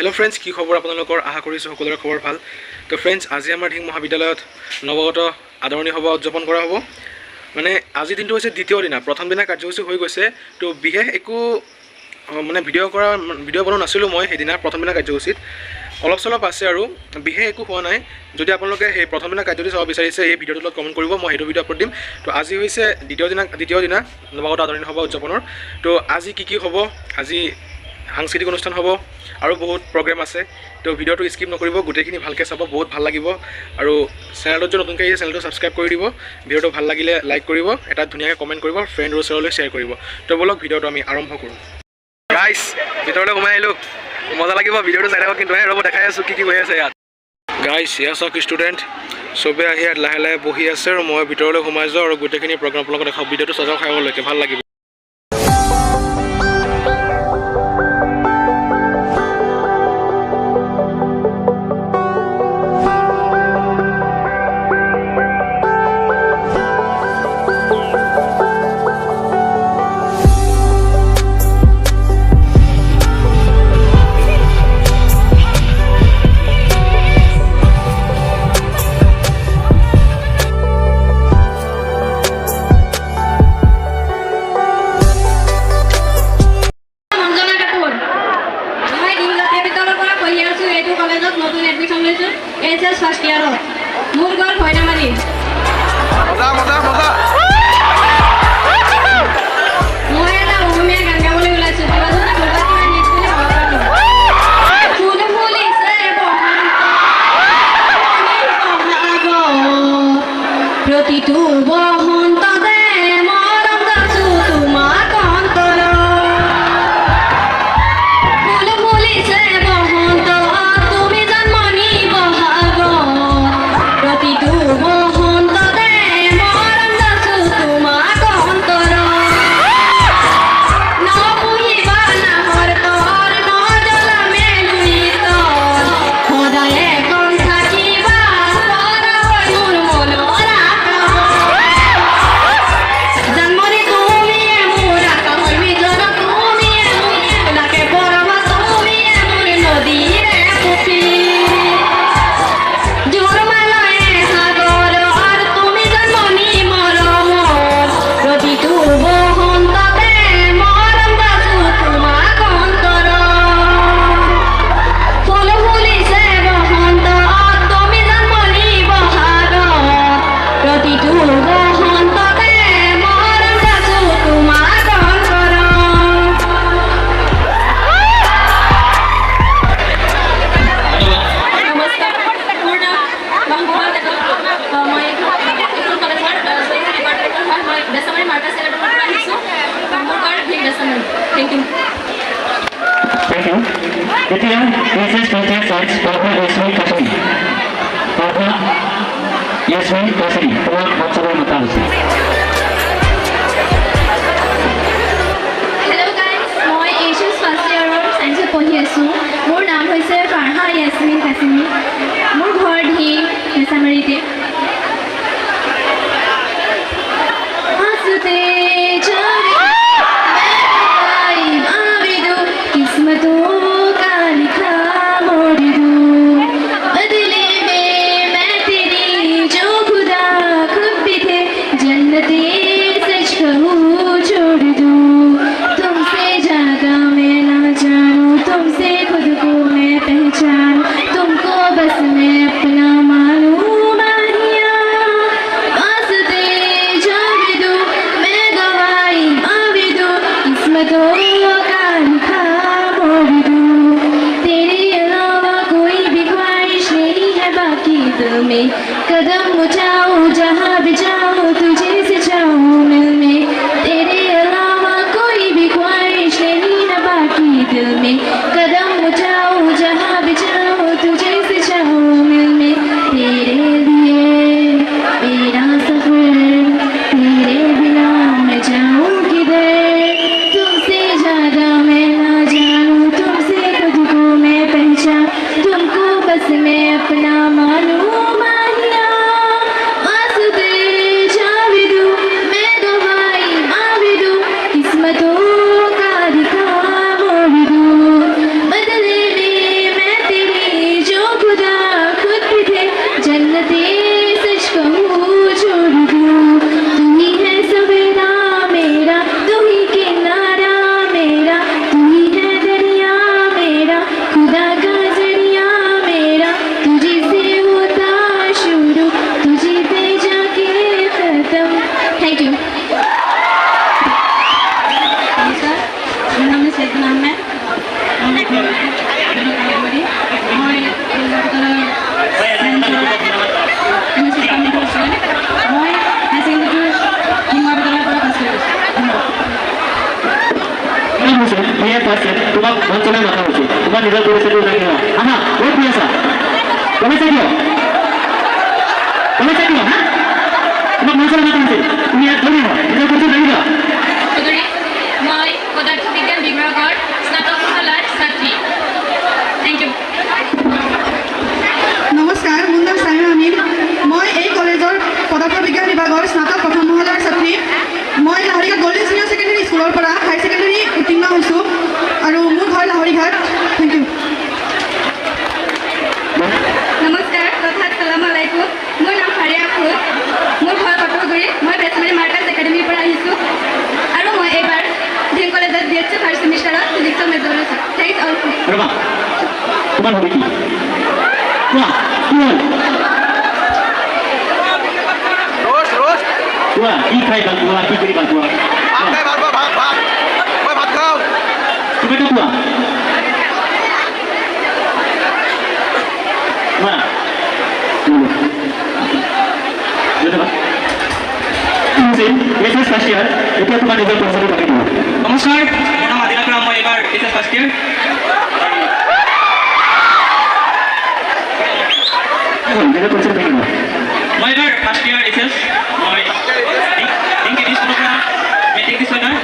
Hello friends কি খবৰ আপোনালোকৰ আশা কৰিছো সকলোৰে খবৰ ভাল তো फ्रेंड्स আজি আমাৰ ঢিং মহাবিদ্যালয়ত নৱগত আদৰণি সভা উদযাপন কৰা হ'ব মানে আজি দিনটো হৈছে দ্বিতীয় দিনা প্ৰথম দিনা কাৰ্যসূচী হৈ গৈছে তো বিশেষ একো মানে ভিডিঅ' বনোৱা নাছিলোঁ মই সেইদিনা প্ৰথম দিনা কাৰ্যসূচীত অলপ চলপ আছে আৰু বিশেষ একো হোৱা নাই যদি আপোনালোকে সেই প্ৰথম দিনা কাৰ্যসূচী চাব বিচাৰিছে এই ভিডিঅ'টোৰ লগত কমেণ্ট কৰিব মই সেইটো ভিডিঅ' আপলোড দিম তো আজি হৈছে দ্বিতীয় দিনা নৱগত আদৰণি সভা উদযাপনৰ তো আজি কি হ'ব আজি সাংস্কৃতিক অনুষ্ঠান হ'ব আৰু বহুত প্ৰগ্ৰাম আছে তো ভিডিঅ'টো স্কিপ নকৰিব গোটেইখিনি ভালকৈ চাব বহুত ভাল লাগিব আৰু চেনেলটো যদি নতুনকৈ আহিছে চেনেলটো ছাবস্ক্ৰাইব কৰি দিব ভিডিঅ'টো ভাল লাগিলে লাইক কৰিব এটা ধুনীয়াকৈ কমেণ্ট কৰিব ফ্ৰেণ্ড আৰু ওচৰলৈ শ্বেয়াৰ কৰিব তো বলক ভিডিঅ'টো আমি আৰম্ভ কৰোঁ গাইছ ভিতৰলৈ সোমাই আহিলোঁ মজা লাগিব ভিডিঅ'টো চাই থাকক কিন্তু ৰ'ব দেখাই আছোঁ কি হৈ আছে ইয়াত গাইছ এয়া চাওক ষ্টুডেণ্ট চবে আহি ইয়াত লাহে লাহে বহি আছে আৰু মই ভিতৰলৈ সোমাই যাওঁ আৰু গোটেইখিনি প্ৰগ্ৰাম আপোনালোকক দেখাওঁ ভিডিঅ'টো চাওঁ খাবলৈকে ভাল লাগিব वासुदेव जाविदु मैं गवाई নিজৰ পৰিস্থিতি লাগিব আহা বহুত শুনি আছা তুমি চাই দিয় হা তোমাক মঞ্চলৈ মাতা নাছিল তুমি ইয়াত ধৰি নিজৰ পৰিচয় লাগিব মই পদাৰ্থ বিজ্ঞান বিভাগৰ স্নাতক মহলাৰ ছাত্ৰী থেংক ইউ নমস্কাৰ মোৰ নাম সাহিল আমিন মই এই কলেজৰ পদাৰ্থ বিজ্ঞান বিভাগৰ স্নাতক প্ৰথম মহলাৰ ছাত্ৰী মই লাহৰিঘাট গ'ল্ডেন চিনিয়ৰ ছেকেণ্ডেৰী স্কুলৰ পৰা হাই ছেকেণ্ডেৰী উত্তীৰ্ণ হৈছোঁ আৰু মোৰ ঘৰ লাহৰিঘাট থেংক ইউ নমস্কাৰ তথা আসসালামু আলাইকুম মোৰ নাম ফাৰিয়া ফুল মোৰ ঘৰ কটগুৰি মই বেচমেৰী মাৰ্কাছ একাডেমীৰ পৰা আহিছোঁ আৰু মই এইবাৰ ধিং কলেজত BSc ফাৰ্ষ্ট ছেমিষ্টাৰত ফিজিক্সৰ মেজৰ লৈছোঁ থেংকছ অল ৰবা তোমাৰ হবি কি কোৱা কি হ'ল কোৱা কি খাই ভাল পোৱা কি কৰি ভাল পোৱা ভাত খাওঁ তুমি তো কোৱা কোৱা ফাৰ্ষ্ট ইয়াৰ এতিয়া তোমাৰ নিজৰ পৰিচয়টো পাতি দিব নমস্কাৰ মোৰ নাম আদিল আকৰাম মই এইবাৰ এইচ এছ ফাৰ্ষ্ট ইয়াৰ নিজৰ পৰিচয়টো পাতি দিব মই এইবাৰ ফাৰ্ষ্ট ইয়াৰ এইচ এছ মই ধিং কলেজ স্কুলৰ পৰা মেট্ৰিক দিছোঁ এইবাৰ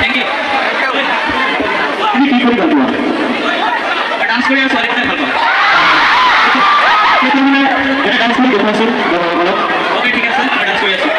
থেংক ইউ তুমি কি কৰি ভাল পোৱা মই ডান্স কৰি আৰু ছোৱালী কেইটাই ভাল পাওঁ এটা ডান্স কৰি দেখুৱাচোন অলপ অ'কে ঠিক আছে মই ডান্স কৰি আছোঁ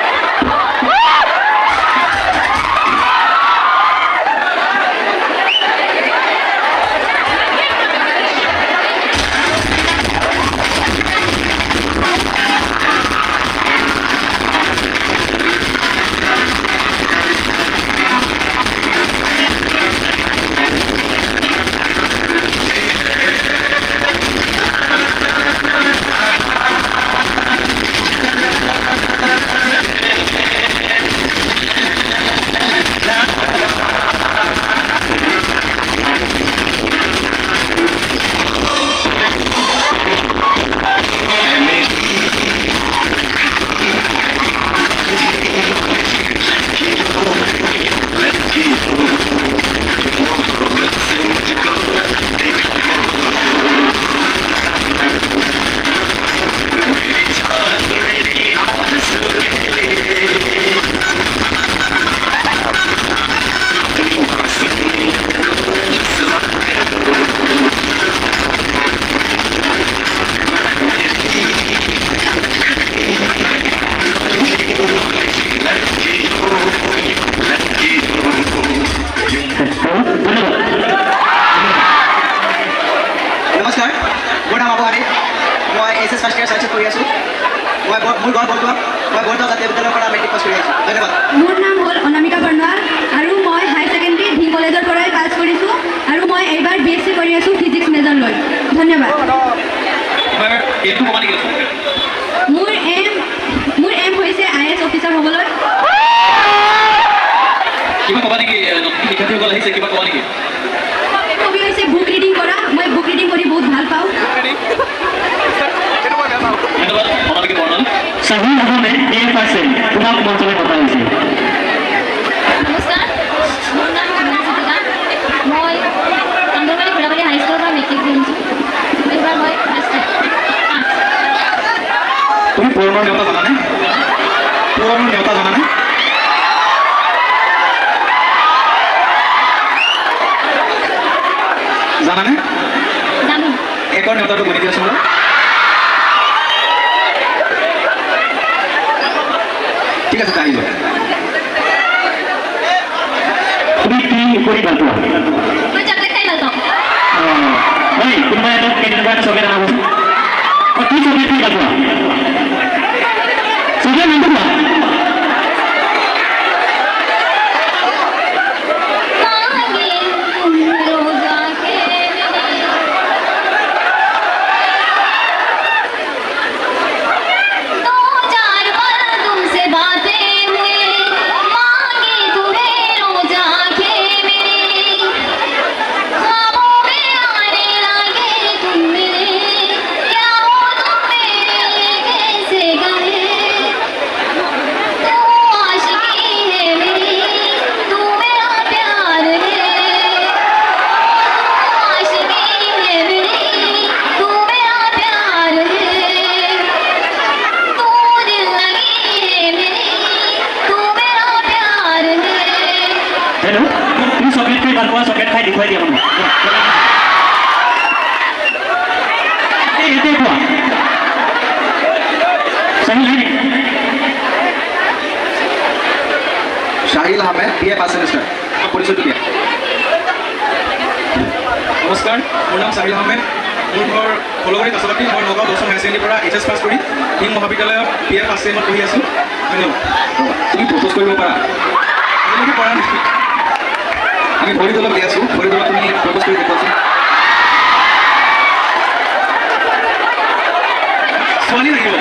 মোৰ নাম হ'ল অনামিকা বৰ্ণাল আৰু মই হাই ছেকেণ্ডেৰী ধিং কলেজৰ পৰাই পাছ কৰিছোঁ আৰু মই এইবাৰ BSc কৰি আছোঁ ফিজিক্স মেজৰ লৈ ধন্যবাদ মোৰ এম হৈছে IAS অফিচাৰ হ'বলৈ কিবা ক'বা নেকি শিক্ষাৰ্থীসকল আহিছে কিবা ক'বা নেকি হবি হৈছে বুক ৰিডিং কৰা মই বুক ৰিডিং কৰি বহুত ভাল পাওঁ ধন্যবাদ আপোনালোকে বৰ্ণন Sahil আহমে A% তোমাক মঞ্চলৈ মতা হৈছে নমস্কাৰ মোৰ নাম জিতিকা মই আন্দৰবাৰী ঘোৰাবাৰী হাইস্কুলৰ পৰা মেট্ৰিক দিছোঁ এইবাৰ মই তুমি পুৰণৰ নেওতা জানানে পুৰণৰ নেওতা জানানে জানানে জানো একৰ নেওতাটো গণি দিয়াচোন ঠিক আছে আহিব তুমি কি কৰি ভাল পোৱা মই চকলেট খাই ভাল পাওঁ কোনোবা এটা কেনেকুৱা এটা চকলেট আনা কৈছে কি চকলেট খাই ভাল পোৱা চকলেট নামটো কোৱা ইয়াতে কোৱা চাহিল হয় Sahil Ahmed, BA Pass Semester. পৰিচয়টো দিয়া। নমস্কাৰ, মোৰ নাম চাহিল আহমেদ। মোৰ ঘৰ সকলৰ আচলতে মই নগাঁও 10ম হায়াৰ ছেকেণ্ডেৰীৰ পৰা HS পাছ কৰি ধিং মহাবিদ্যালয়ত BA ফাৰ্ষ্ট ছেমত পঢ়ি আছোঁ। ধন্যবাদ। তুমি প্ৰপ'জ কৰিব পাৰা? তেনেকৈ পৰা নাই। আমি ভৰি তলত দি আছোঁ, ভৰি তলত তুমি প্ৰপ'জ কৰি দেখুৱাচোন। ছোৱালী লাগিব।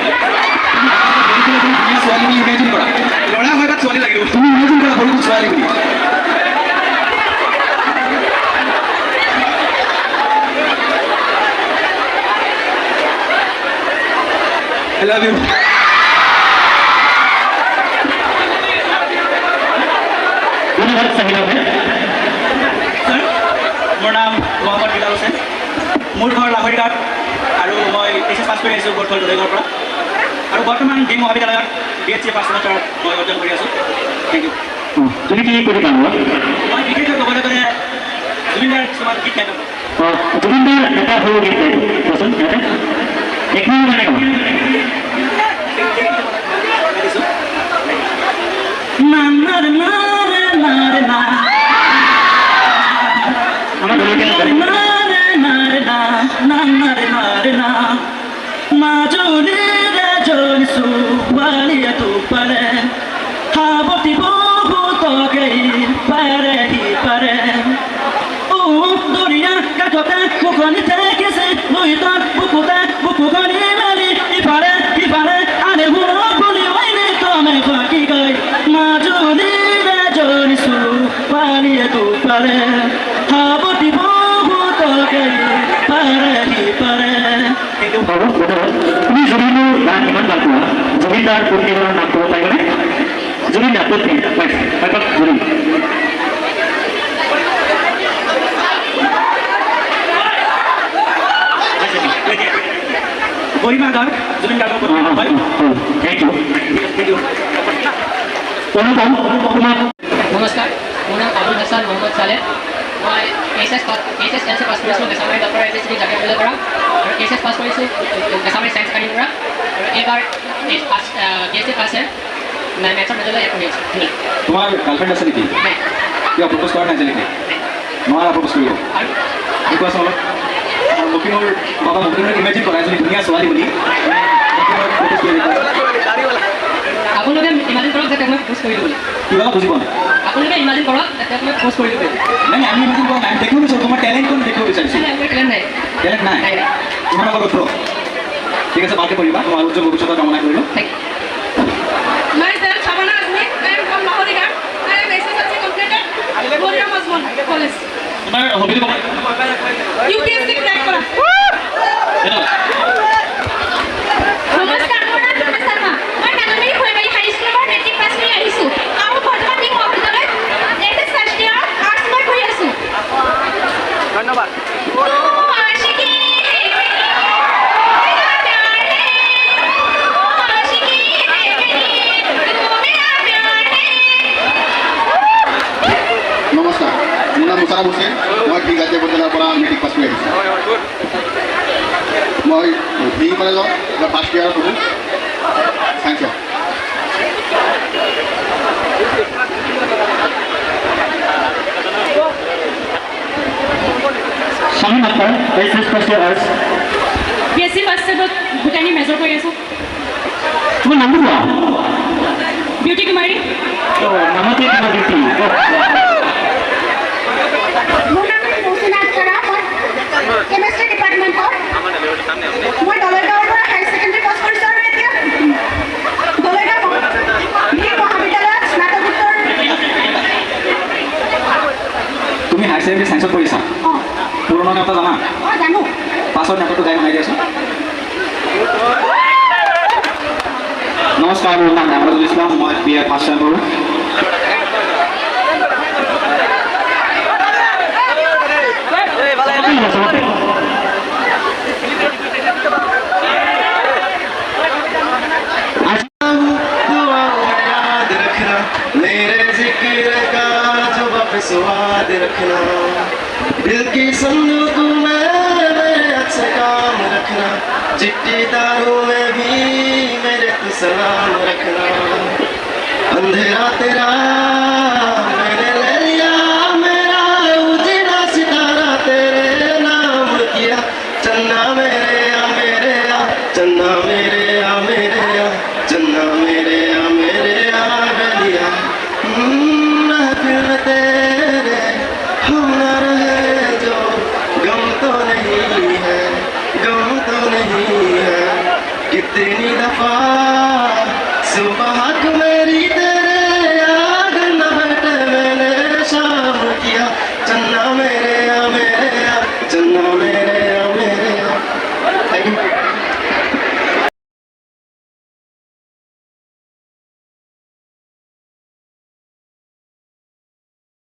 ছোৱালী বুলি ইমেজিন কৰা। ল'ৰা হয় তাত ছোৱালী লাগিব। তুমি ইমেজিন কৰা সৰু ছোৱালী বুলি। I love you. ধন্যবাদ চাহিল আহমেদ মোৰ নাম মোহাম্মদ বিলাল হুছেইন মোৰ ঘৰ লাহৰিঘাট আৰু মই HS পাছ কৰি আহিছোঁ বৰ্তমান দুধেগৰ পৰা আৰু বৰ্তমান ধিং মহাবিদ্যালয়ত BSc ফাৰ্ষ্ট ছেমিষ্টাৰত মই অধ্যয়ন কৰি আছোঁ থেংক ইউ তুমি কি কৰি ভাল পোৱা মই বিশেষকৈ ক'বলৈ গ'লে জুবিনদাৰ কিছুমান গীত গাই থাকোঁ জুবিনদাৰ এটা সৰু গীত কোৱাচোন ইয়াতে এক মিনিট মানে ক'বা আমাৰ তুমি জুবিনৰ গান ইমান ভাল পোৱা জুবিনদাৰ পত্নীজনৰ নাম ক'ব পাৰিবনে জুবিনদাৰ পত্নী জুবিন গৰিমা গান জুবিন গাৰ্গৰ পত্নী হয় থেংক ইউ থেংক ইউ অনুপম তোমাক নমস্কাৰ মোৰ নাম আবুল হাছান মহম্মদ চালেহ মই HS LC পাছ কৰিছোঁ বেচামাৰী ডক্টৰ IPC জাকেটলৈ পৰা আৰু HS পাছ কৰিছোঁ বেচামাৰী ছায়েন্স একাডেমীৰ পৰা আৰু এইবাৰ BSc পাছে মেথছৰ মেজৰলৈ পঢ়ি আছোঁ তোমাৰ গাৰ্লফ্ৰেণ্ড আছে নেকি নাই কিয় প্ৰপ'জ কৰা নাই আজিলৈকে নোৱাৰা প্ৰপ'জ কৰিব আৰু কোৱাচোন অলপ লখিমুৰ বাবা লখিমুৰ ইমেজিন কৰা এজনী ধুনীয়া ছোৱালী বুলি প্ৰপ'জ কৰি আপোনালোকে ইমাজিন কৰক যে তেওঁক মই প্ৰপ'জ কৰি দিওঁ বুলি কিবা বুজি পোৱা নাই আপোনালোকে ইমাজিন কৰক যে তেওঁক মই প্ৰপ'জ কৰি দিওঁ বুলি নাই আমি ইমেজিন কৰা নাই দেখিব বিচাৰোঁ তোমাৰ টেলেণ্ট কোন দেখিব বিচাৰিছোঁ মোৰ টেলেণ্ট নাই টেলেণ্ট নাই নাই নাই তোমাৰ লগত উঠো ঠিক আছে ভালকৈ কৰিবা তোমাৰ উজ্জ্বল ভৱিষ্যতৰ কামনা কৰিলোঁ thank you Myself, Shabana Azmi. I am from Lahorigarh. I am SSLC completed. Goriya Mazmun College. তোমাৰ হবিটো ক'ব UPSC crack কৰা। নমস্কাৰ, মোৰ নাম ৰুমা শৰ্মা। মই নাগামিৰি খৈবাৰী হাই স্কুলৰ মেট্ৰিক পাছ কৰি আহিছোঁ আৰু বৰ্তমান ধিং মহাবিদ্যালয়ত HS ফাৰ্ষ্ট ইয়াৰ আৰ্টছ মই কৰি আছোঁ। ধন্যবাদ নমস্কাৰ মোৰ নাম মুছাৰাফ হুছেইন মই ধিং জাতীয় বিদ্যালয়ৰ পৰা মেট্ৰিক পাছ কৰি আহিছোঁ মই ধিং কলেজত মই ফাৰ্ষ্ট ইয়াৰত পঢ়োঁ ছায়েন্সত Shahin Akhtar HS first year arts BSc first ছেমত ভূটানী মেজৰ কৰি আছোঁ। তোমাৰ নামটো কোৱা বিউটি কুমাৰী। নামতে কিবা ডিউটি মোৰ নাম মৌচুমা আখতাৰা। মই কেমেষ্ট্ৰি ডিপাৰ্টমেণ্টৰ মই দলগাঁৱৰ পৰা হায়াৰ ছেকেণ্ডেৰী পাছ কৰিছোঁ আৰু এতিয়া দলগাঁও ধিং মহাবিদ্যালয়ত স্নাতকোত্তৰ। তুমি হায়াৰ ছেকেণ্ডেৰী ছায়েন্সত পঢ়িছা অঁ পুৰণা নেওতা জানা মই জানো। পাছৰ নেওতাটো গাই শুনাই দিয়াচোন নমস্কাৰ মোৰ নাম নামৰাজুল ইছলাম মই BA ফাৰ্ষ্ট চেম কৰোঁ स्वाद रखना दिल की संदूक में अच्छे काम रखना जाना, चिट्ठी तारों में भी मेरे को सलाम रखना। अंधेरा तेरा मैंने ले लिया, मेरा उजड़ा सितारा तेरे नाम किया। चन्ना मेरे आ मेरे आ, चन्ना मेरे आ मेरे आ, चन्ना मेरे आ मेरे आ गलिया। महफिल में तेरे हम न रहे जो, गम तो नहीं है, गम तो नहीं है। कितनी